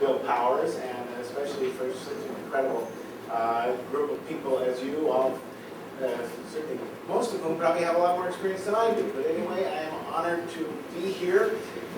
Bill Powers, and especially for such an incredible group of people as you all. Certainly, most of whom probably have a lot more experience than I do. But anyway, I am honored to be here.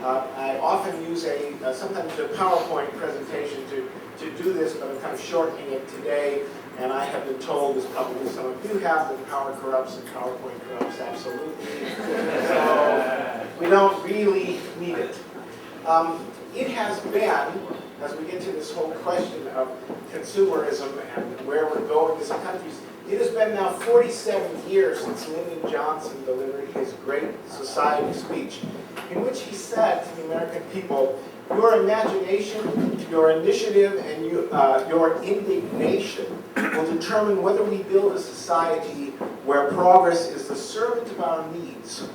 I often use sometimes a PowerPoint presentation to do this, but I'm kind of shortening it today. And I have been told, as probably some of you have, that power corrupts and PowerPoint corrupts absolutely. So we don't really need it. It has been, as we get to this whole question of consumerism and where we're going as a country, it has been now 47 years since Lyndon Johnson delivered his great society speech, in which he said to the American people, your imagination, your initiative, and your indignation will determine whether we build a society where progress is the servant of our needs,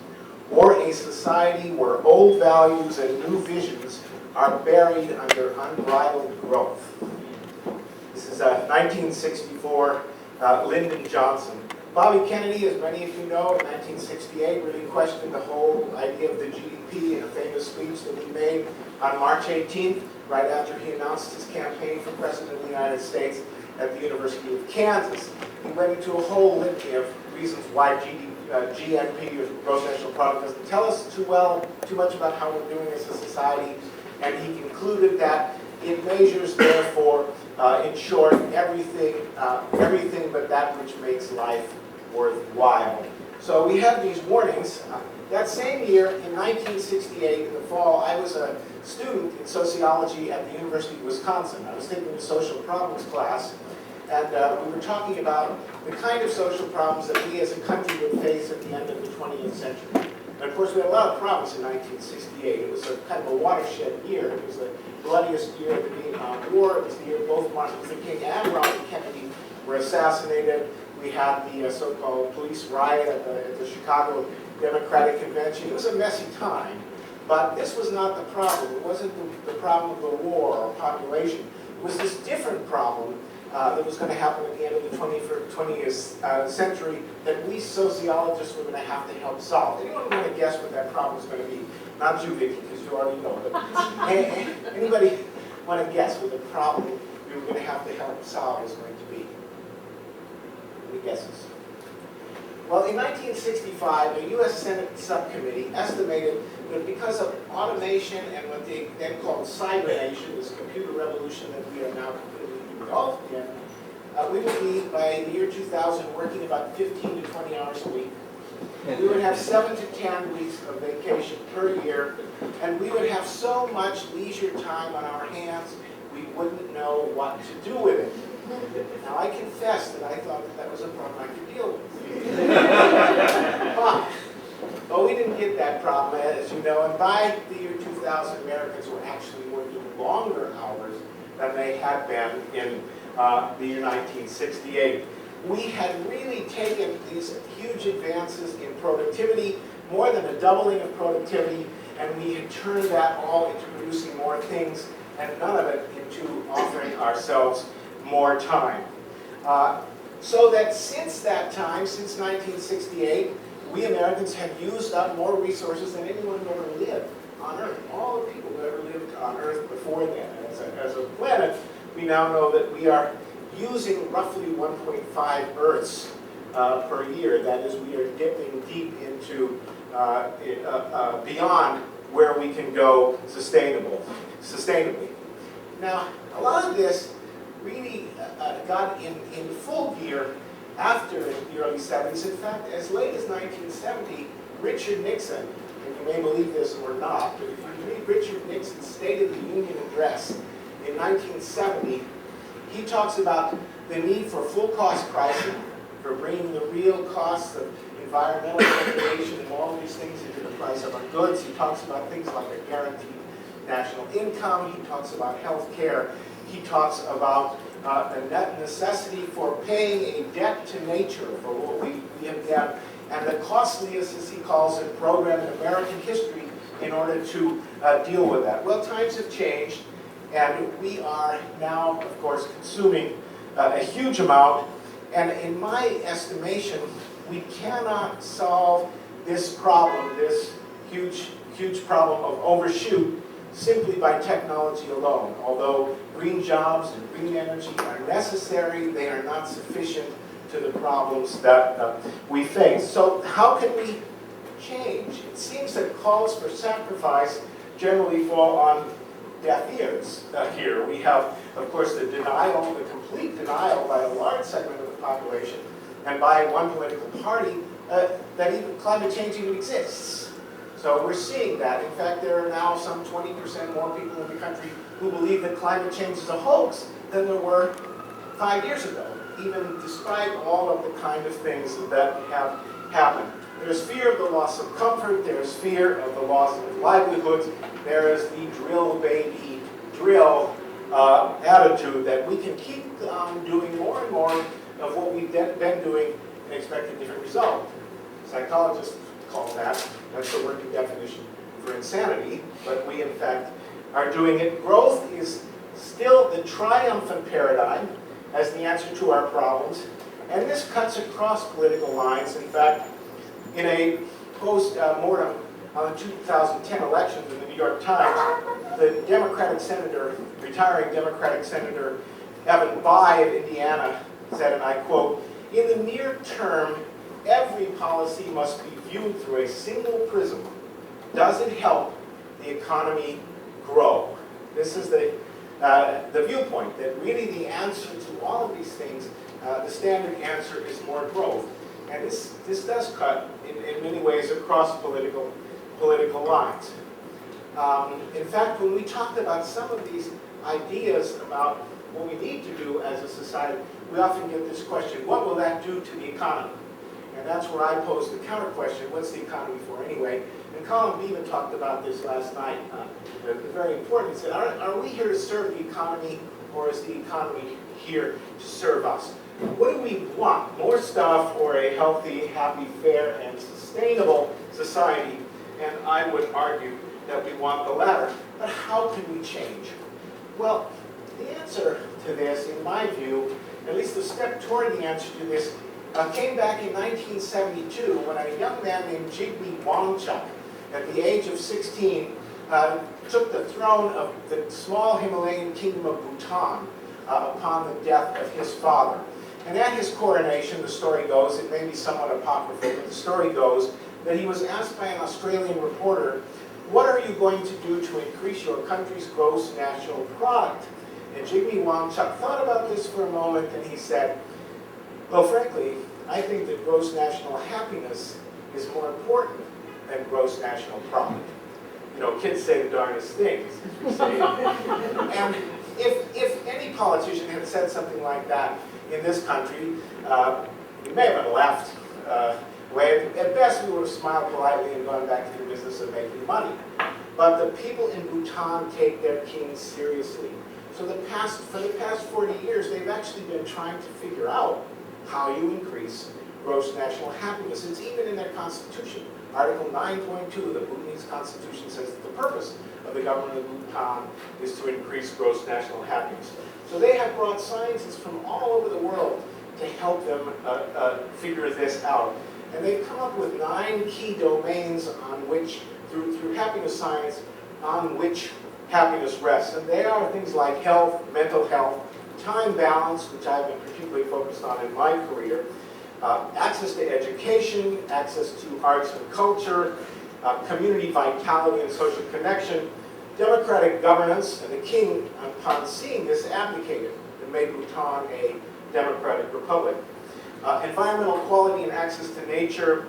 or a society where old values and new visions are buried under unbridled growth. This is 1964, Lyndon Johnson. Bobby Kennedy, as many of you know, in 1968 really questioned the whole idea of the GDP in a famous speech that he made on March 18th, right after he announced his campaign for President of the United States at the University of Kansas. He went into a whole litany of reasons why GNP, or Gross National Product, doesn't tell us too much about how we're doing as a society, and he concluded that it measures, therefore, in short, everything but that which makes life worthwhile. So we have these warnings. That same year, in 1968, in the fall, I was a student in sociology at the University of Wisconsin. I was taking a social problems class, and we were talking about the kind of social problems that we as a country would face at the end of the 20th century. And of course, we had a lot of problems in 1968. It was a kind of a watershed year. It was the bloodiest year of the Vietnam War. It was the year both Martin Luther King and Robert Kennedy were assassinated. We had the so-called police riot at the Chicago Democratic Convention. It was a messy time. But this was not the problem. It wasn't the problem of the war or population. It was this different problem that was going to happen at the end of the 20th century that we sociologists were going to have to help solve. Anyone want to guess what that problem is going to be? Not you, Vicki, because you already know. But anybody want to guess what the problem we were going to have to help solve is going to be? Any guesses? Well, in 1965, a U.S. Senate subcommittee estimated that because of automation and what they then called cybernation, this computer revolution that we are now completely engulfed in, we would be, by the year 2000, working about 15 to 20 hours a week. We would have 7 to 10 weeks of vacation per year, and we would have so much leisure time on our hands, we wouldn't know what to do with it. Now, I confess that I thought that was a problem I could deal with. But we didn't get that problem, as you know, and by the year 2000, Americans were actually working longer hours than they had been in the year 1968. We had really taken these huge advances in productivity, more than a doubling of productivity, and we had turned that all into producing more things, and none of it into offering ourselves more time. So that since that time, since 1968, we Americans have used up more resources than anyone who ever lived on Earth. All the people who ever lived on Earth before then. As a planet, we now know that we are using roughly 1.5 Earths per year. That is, we are dipping deep into beyond where we can go sustainably. Now, a lot of this really got in full gear after the early 70s. In fact, as late as 1970, Richard Nixon, and you may believe this or not, but if you read Richard Nixon's State of the Union address in 1970, he talks about the need for full cost pricing, for bringing the real costs of environmental degradation and all of these things into the price of our goods. He talks about things like a guaranteed national income. He talks about health care. He talks about the necessity for paying a debt to nature for what we have done, and the costliest, as he calls it, program in American history in order to deal with that. Well, times have changed, and we are now, of course, consuming a huge amount, and in my estimation, we cannot solve this problem, this huge problem of overshoot, simply by technology alone. Although green jobs and green energy are necessary, they are not sufficient to the problems that we face. So how can we change? It seems that calls for sacrifice generally fall on deaf ears here. We have, of course, the denial, the complete denial by a large segment of the population and by one political party that even climate change even exists. So we're seeing that. In fact, there are now some 20% more people in the country who believe that climate change is a hoax than there were 5 years ago, even despite all of the kind of things that have happened. There's fear of the loss of comfort, there's fear of the loss of livelihoods, there is the drill baby drill attitude that we can keep doing more and more of what we've been doing and expect a different result. Psychologists call that's the working definition for insanity, but we in fact are doing it. Growth is still the triumphant paradigm as the answer to our problems, and this cuts across political lines. In fact, in a post-mortem on the 2010 elections in the New York Times, the Democratic senator, retiring Democratic Senator Evan Bayh of Indiana said, and I quote, "In the near term, every policy must be viewed through a single prism. Does it help the economy grow?" This is the viewpoint, that really the answer to all of these things, the standard answer is more growth. And this does cut, in many ways, across political lines. In fact, when we talked about some of these ideas about what we need to do as a society, we often get this question, what will that do to the economy? And that's where I posed the counter question, what's the economy for anyway? And Colin Beaman talked about this last night. Very important. He said, are we here to serve the economy, or is the economy here to serve us? What do we want? More stuff, or a healthy, happy, fair, and sustainable society? And I would argue that we want the latter. But how can we change? Well, the answer to this, in my view, at least the step toward the answer to this, came back in 1972 when a young man named Jigme Wangchuck, at the age of 16, took the throne of the small Himalayan kingdom of Bhutan upon the death of his father. And at his coronation, the story goes, it may be somewhat apocryphal, but the story goes that he was asked by an Australian reporter, what are you going to do to increase your country's gross national product? And Jigme Wangchuck thought about this for a moment, and he said, well, frankly, I think that gross national happiness is more important than gross national profit. You know, kids say the darndest things, as we say. And if any politician had said something like that in this country, we may have been left way. At best, we would have smiled politely and gone back to the business of making money. But the people in Bhutan take their king seriously. So for the past 40 years, they've actually been trying to figure out how you increase gross national happiness. It's even in their constitution. Article 9.2 of the Bhutanese constitution says that the purpose of the government of Bhutan is to increase gross national happiness. So they have brought scientists from all over the world to help them figure this out. And they've come up with 9 key domains on which, through happiness science, on which happiness rests. And they are things like health, mental health, time balance, which I've been particularly focused on in my career, access to education, access to arts and culture, community vitality and social connection, democratic governance, and the king, upon seeing this, abdicated and made Bhutan a democratic republic. Environmental quality and access to nature,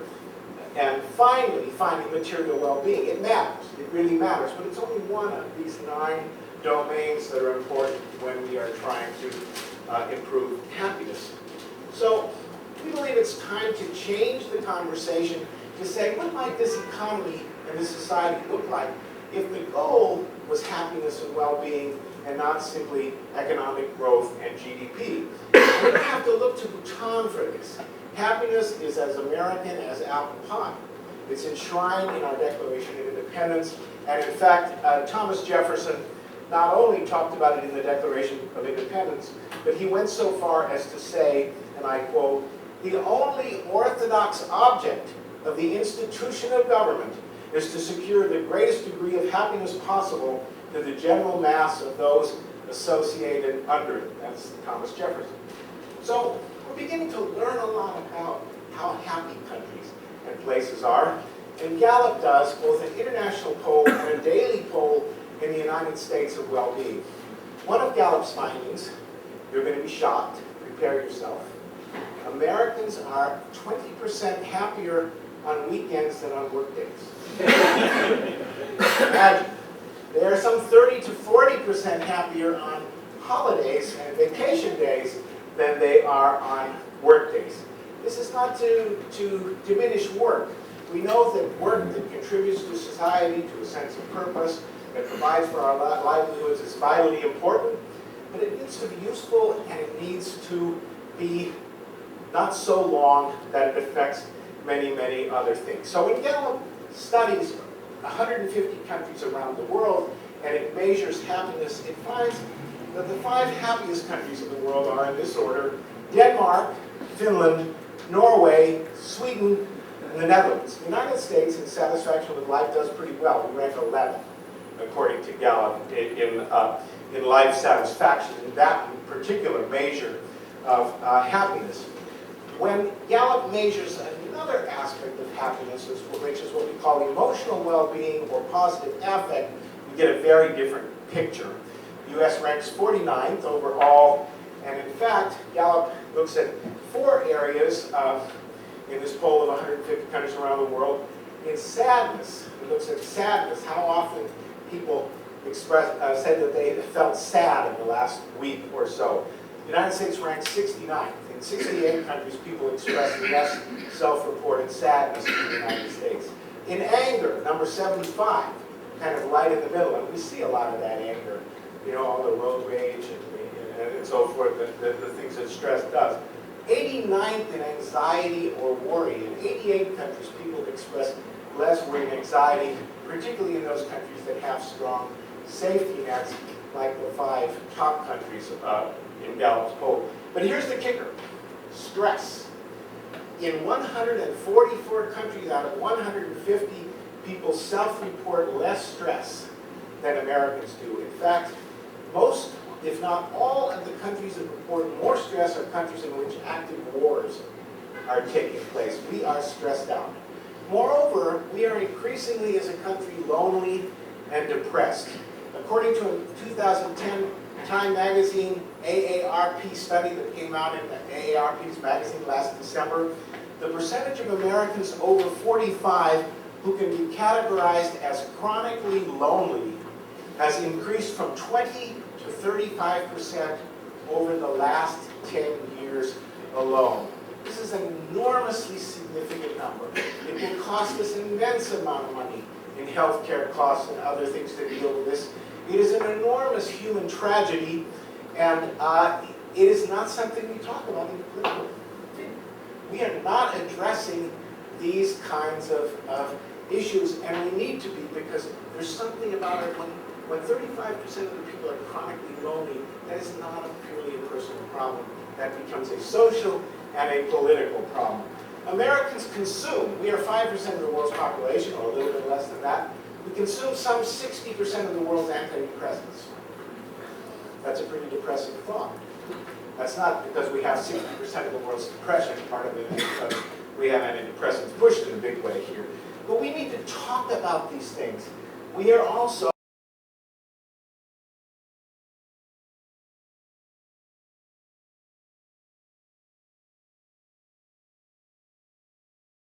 and finally, material well-being. It matters. It really matters. But it's only one of these 9 domains that are important when we are trying to improve happiness. So we believe it's time to change the conversation to say, what might this economy and this society look like if the goal was happiness and well-being and not simply economic growth and GDP? And we don't have to look to Bhutan for this. Happiness is as American as apple pie. It's enshrined in our Declaration of Independence. And in fact, Thomas Jefferson not only talked about it in the Declaration of Independence, but he went so far as to say, and I quote, "The only orthodox object of the institution of government is to secure the greatest degree of happiness possible to the general mass of those associated under it. That's Thomas Jefferson. So we're beginning to learn a lot about how happy countries and places are. And Gallup does both an international poll and a daily poll in the United States of well-being. One of Gallup's findings, you're going to be shocked, prepare yourself. Americans are 20% happier on weekends than on work days. Imagine. They are some 30 to 40% happier on holidays and vacation days than they are on work days. This is not to diminish work. We know that work that contributes to society, to a sense of purpose, that provides for our livelihoods is vitally important, but it needs to be useful and it needs to be not so long that it affects many, many other things. So when Gallup studies 150 countries around the world and it measures happiness, it finds that the 5 happiest countries in the world are in this order: Denmark, Finland, Norway, Sweden, and the Netherlands. The United States, in satisfaction with life, does pretty well. We rank 11th, according to Gallup, in life satisfaction, in that particular measure of happiness. When Gallup measures another aspect of happiness, which is what we call emotional well-being or positive affect, we get a very different picture. The U.S. ranks 49th overall, and in fact, Gallup looks at 4 areas in this poll of 150 countries around the world. In sadness, it looks at sadness, how often people said that they felt sad in the last week or so. The United States ranks 69th. In 68 countries, people express less self-reported sadness in the United States. In anger, number 75, kind of right in the middle, and we see a lot of that anger, you know, all the road rage and so forth, the things that stress does. 89th in anxiety or worry. In 88 countries, people express less worry and anxiety, particularly in those countries that have strong safety nets, like the 5 top countries in Gallup's poll. But here's the kicker: stress. In 144 countries out of 150, people self-report less stress than Americans do. In fact, most, if not all, of the countries that report more stress are countries in which active wars are taking place. We are stressed out. Moreover, we are increasingly, as a country, lonely and depressed. According to a 2010 Time Magazine AARP study that came out in the AARP's magazine last December, the percentage of Americans over 45 who can be categorized as chronically lonely has increased from 20 to 35% over the last 10 years alone. This is an enormously significant number. It will cost us an immense amount of money in healthcare costs and other things to deal with this. It is an enormous human tragedy, and it is not something we talk about in the political. We are not addressing these kinds of issues, and we need to be, because there's something about it when 35% of the people are chronically lonely. That is not purely a personal problem. That becomes a social and a political problem. Americans consume, we are 5% of the world's population, or a little bit less than that. We consume some 60% of the world's antidepressants. That's a pretty depressing thought. That's not because we have 60% of the world's depression. Part of it is because we have antidepressants pushed in a big way here. But we need to talk about these things. We are also